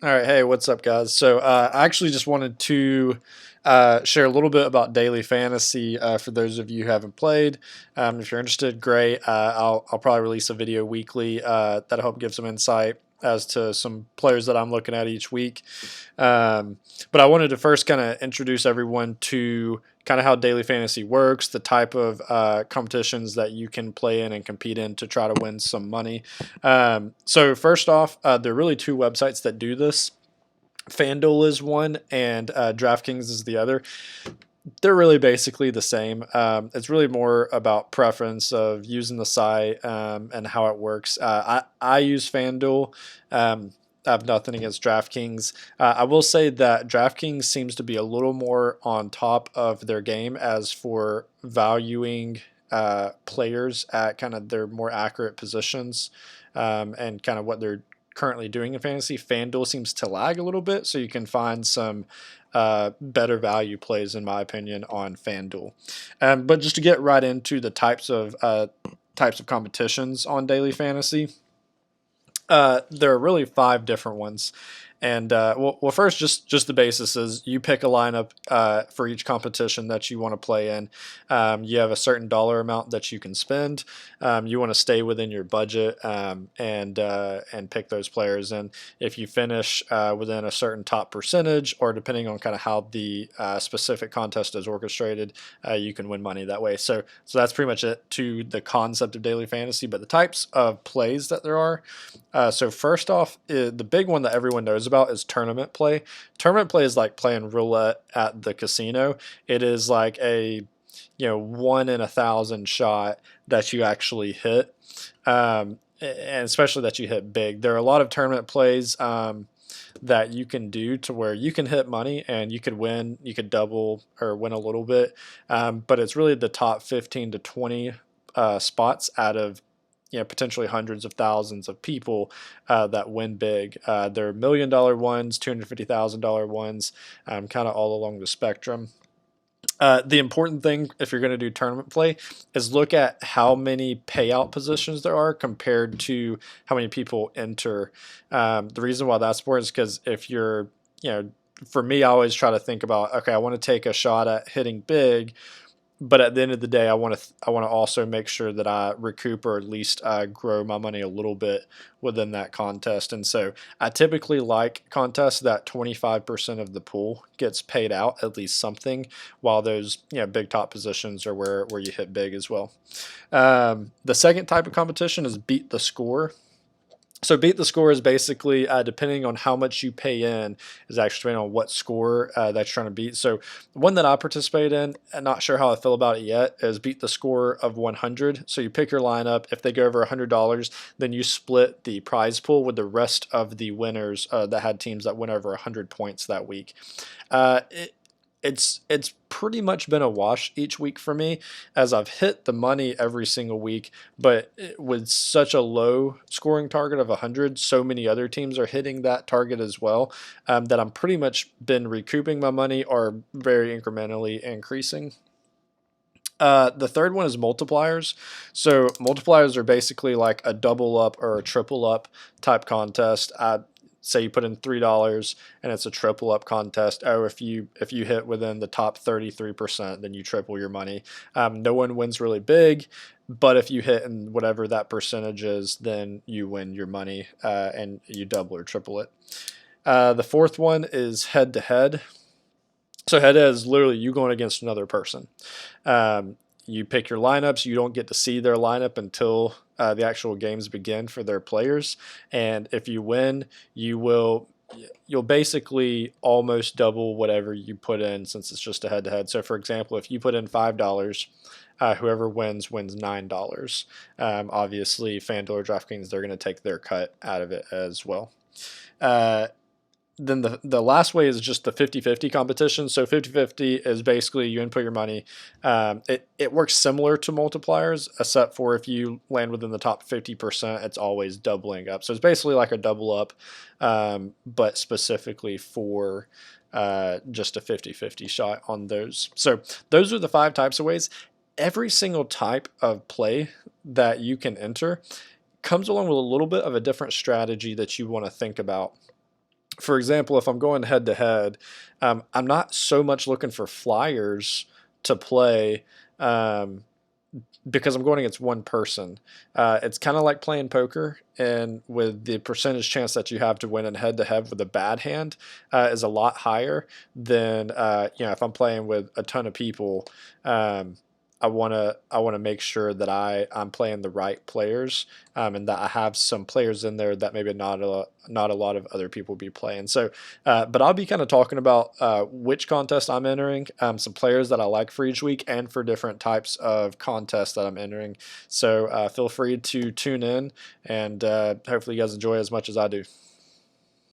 All right, hey, what's up, guys? So I actually just wanted to share a little bit about daily fantasy for those of you who haven't played. If you're interested, great. I'll probably release a video weekly that'll help give some insight as to some players that I'm looking at each week. Um, but I wanted to first kind of introduce everyone to kind of how daily fantasy works, the type of competitions that you can play in and compete in to try to win some money. So first off, there are really two websites that do this. FanDuel is one, and DraftKings is the other. They're really basically the same. It's really more about preference of using the site and how it works. I use FanDuel. I have nothing against DraftKings. I will say that DraftKings seems to be a little more on top of their game as for valuing players at kind of their more accurate positions and kind of what they're currently doing in fantasy. FanDuel seems to lag a little bit, so you can find some better value plays, in my opinion, on FanDuel. But just to get right into the types of competitions on daily fantasy, there are really five different ones. And well, first, just the basis is you pick a lineup for each competition that you want to play in. You have a certain dollar amount that you can spend. You want to stay within your budget and pick those players. And if you finish within a certain top percentage, or depending on kind of how the specific contest is orchestrated, you can win money that way. So that's pretty much it to the concept of daily fantasy. But the types of plays that there are. So first off, the big one that everyone knows about is tournament play. Tournament play is like playing roulette at the casino. It is like a 1 in 1,000 shot that you actually hit, and especially that you hit big. There are a lot of tournament plays that you can do to where you can hit money and you could win, you could double or win a little bit, but it's really the top 15 to 20 spots out of potentially hundreds of thousands of people that win big. There are $1 million ones, $250,000 ones, kind of all along the spectrum. The important thing, if you're going to do tournament play, is look at how many payout positions there are compared to how many people enter. The reason why that's important is because if you're, for me, I always try to think about, okay, I want to take a shot at hitting big, but at the end of the day, I want to also make sure that I recoup or at least grow my money a little bit within that contest. And so I typically like contests that 25% of the pool gets paid out, at least something, while those big top positions are where you hit big as well. The second type of competition is beat the score. So beat the score is basically depending on how much you pay in is actually depending on what score that you're trying to beat. So one that I participate in, and not sure how I feel about it yet, is beat the score of 100. So you pick your lineup. If they go over $100, then you split the prize pool with the rest of the winners that had teams that went over 100 points that week. It, it's pretty much been a wash each week for me as I've hit the money every single week, but with such a low scoring target of 100, so many other teams are hitting that target as well, that I'm pretty much been recouping my money or very incrementally increasing. The third one is multipliers. So multipliers are basically like a double up or a triple up type contest. Say you put in $3 and it's a triple up contest. Oh, if you hit within the top 33%, then you triple your money. No one wins really big, but if you hit in whatever that percentage is, then you win your money and you double or triple it. The fourth one is head to head. So head to head is literally you going against another person. You pick your lineups. You don't get to see their lineup until the actual games begin for their players. And if you win, you'll basically almost double whatever you put in since it's just a head to head. So for example, if you put in $5, whoever wins $9. Obviously, FanDuel or DraftKings, they're going to take their cut out of it as well. Then the last way is just the 50-50 competition. So 50-50 is basically you input your money. It works similar to multipliers, except for if you land within the top 50%, it's always doubling up. So it's basically like a double up, but specifically for just a 50-50 shot on those. So those are the five types of ways. Every single type of play that you can enter comes along with a little bit of a different strategy that you want to think about. For example, if I'm going head to head, I'm not so much looking for flyers to play. Um, because I'm going against one person. It's kind of like playing poker, and with the percentage chance that you have to win in head to head with a bad hand is a lot higher than if I'm playing with a ton of people. Um, I wanna make sure that I'm playing the right players, and that I have some players in there that maybe not a lot of other people be playing. So, but I'll be kind of talking about which contest I'm entering, some players that I like for each week, and for different types of contests that I'm entering. So feel free to tune in, and hopefully you guys enjoy as much as I do.